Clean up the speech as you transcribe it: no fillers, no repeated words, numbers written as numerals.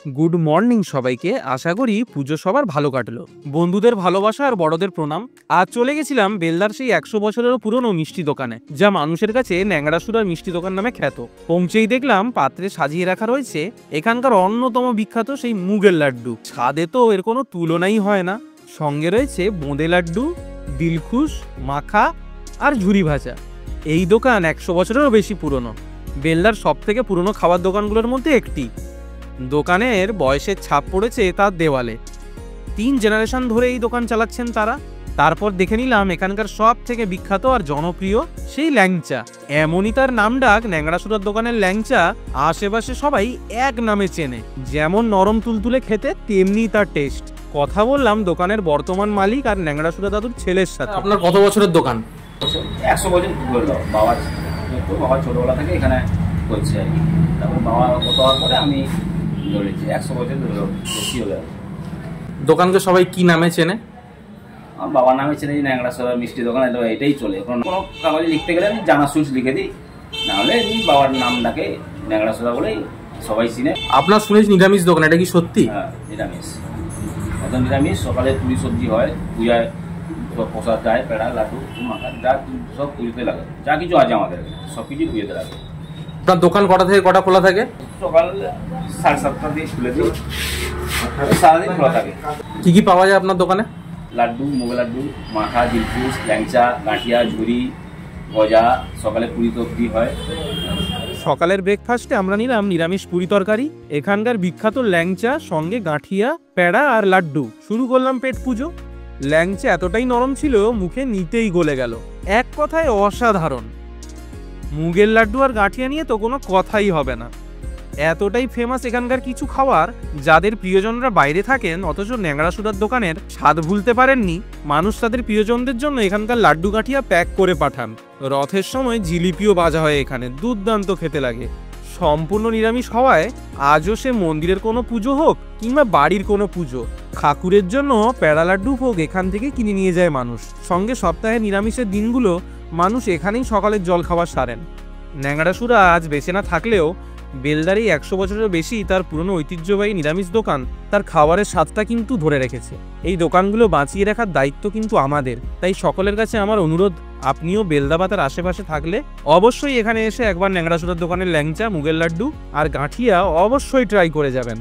Good morning সবাইকে। আশা করি পুজো সবার ভালো কাটলো। বন্ধুদের ভালোবাসা আর বড়দের প্রণাম। আজ চলে গেছিলাম বেলদার সেই 100 বছরেরও পুরনো মিষ্টি দোকানে, যা মানুষের কাছে ন্যাংড়াসুরার মিষ্টি দোকান নামে খ্যাত। পৌঁছেই দেখলাম পাত্রে সাজিয়ে রাখা রয়েছে এখানকার অন্যতম বিখ্যাত সেই মুগের লাড্ডু। স্বাদে তো এর কোনো তুলনাই হয় না। সঙ্গে রয়েছে বোঁদে লাড্ডু, দিলখুশ, মাখা আর ঝুরি ভাজা। এই দোকান 100 বছরেরও বেশি পুরনো, বেলদার সব থেকে পুরনো খাবার দোকানগুলোর মধ্যে একটি। দোকানের বয়সের ছাপ পড়েছে তার দেওয়ালে। 3 জেনারেশন ধরে এই দোকান চালাচ্ছেন তারা। তারপর দেখে নিলাম এখানকার সব থেকে বিখ্যাত আর জনপ্রিয় সেই ল্যাংচা। এমনই তার নাম ডাক, ন্যাংড়াসুরার দোকানের ল্যাংচা আশেপাশে সবাই এক নামে চেনে। যেমন নরম তুলতুলে খেতে, তেমনি তার টেস্ট। কথা বললাম দোকানের বর্তমান মালিক আর ন্যাংড়াসুরা দাদুর ছেলের সাথে। আপনার কত বছরের দোকান? 100 বছর বললো। বাবা ছোটবেলা থেকে এখানে করছে আর কি। তারপর বাবা গত হওয়ার পরে আমি ধরেছি 100 বছর বেশি হলে। দোকানকে সবাই কি নামে চেনে? আমার বাবার নামে চেনে ন্যাংড়াসুরা মিষ্টি দোকান, এটাই চলে। কোনো কাগজে লিখতে গেলে আমি জানা সুইচ লিখে দিই, নাহলে এমনি বাবার নাম ডাকে ন্যাংড়াসুরা বলেই সবাই চিনে। আপনার শুনেছি নিরামিষ দোকান, এটা কি সত্যি? হ্যাঁ, নিরামিষ। একদম নিরামিষ। সকালে পুরি সবজি হয়, পূজায় সব প্রসাদ যায়, পেড়া লাড্ডু মাখা যা সব পুজোতে লাগে, যা কিছু আছে আমাদের সব কিছু পুজোতে লাগে। আপনার দোকান কটা থেকে কটা খোলা থাকে? সকাল 7:30 দিয়ে খুলে দিই, সারাদিন খোলা থাকে। কি কি পাওয়া যায় আপনার দোকানে? লাড্ডু, মুগ লাড্ডু, মাখা, দিলখুশ, ল্যাংচা, গাঁঠিয়া, ঝুরি, গজা। সকালে পুরি তবজি হয়। সকালের ব্রেকফাস্টে আমরা নিলাম নিরামিষ পুরি তরকারি, এখানকার বিখ্যাত ল্যাংচা, সঙ্গে গাঁঠিয়া, প্যাড়া আর লাড্ডু। শুরু করলাম পেট পুজো। ল্যাংচা এতটাই নরম ছিল মুখে নিতেই গলে গেল। এক কথায় অসাধারণ। মুগের লাড্ডু আর গাঁঠিয়া নিয়ে তো কোনো কথাই হবে না। এতটাই ফেমাস এখানকার কিছু খাবার, যাদের প্রিয়জনরা বাইরে থাকেন অথচ ন্যাংড়াসুরার দোকানের স্বাদ ভুলতে পারেননি, মানুষ তাদের প্রিয়জনদের জন্য এখানকার লাড্ডু গাঁঠিয়া প্যাক করে পাঠান। রথের সময় জিলিপিও বাজা হয় এখানে, দুর্দান্ত খেতে লাগে। সম্পূর্ণ নিরামিষ হওয়ায় আজও সে মন্দিরের কোনো পুজো হোক কিংবা বাড়ির কোনো পুজো, ঠাকুরের জন্য প্যাড়া লাড্ডু ভোগ এখান থেকে কিনে নিয়ে যায় মানুষ। সঙ্গে সপ্তাহে নিরামিষের দিনগুলো মানুষ এখানেই সকালের জল খাবার সারেন। ন্যাংড়াসুরা আজ বেঁচে না থাকলেও বেলদার এই 100 বছরেরও বেশি তার পুরনো ঐতিহ্যবাহী নিরামিষ দোকান তার খাবারের স্বাদটা কিন্তু ধরে রেখেছে। এই দোকানগুলো বাঁচিয়ে রাখার দায়িত্ব কিন্তু আমাদের। তাই সকলের কাছে আমার অনুরোধ, আপনিও বেলদা বা তার আশেপাশে থাকলে অবশ্যই এখানে এসে একবার ন্যাংড়াসুরার দোকানের ল্যাংচা, মুগের লাড্ডু আর গাঁঠিয়া অবশ্যই ট্রাই করে যাবেন।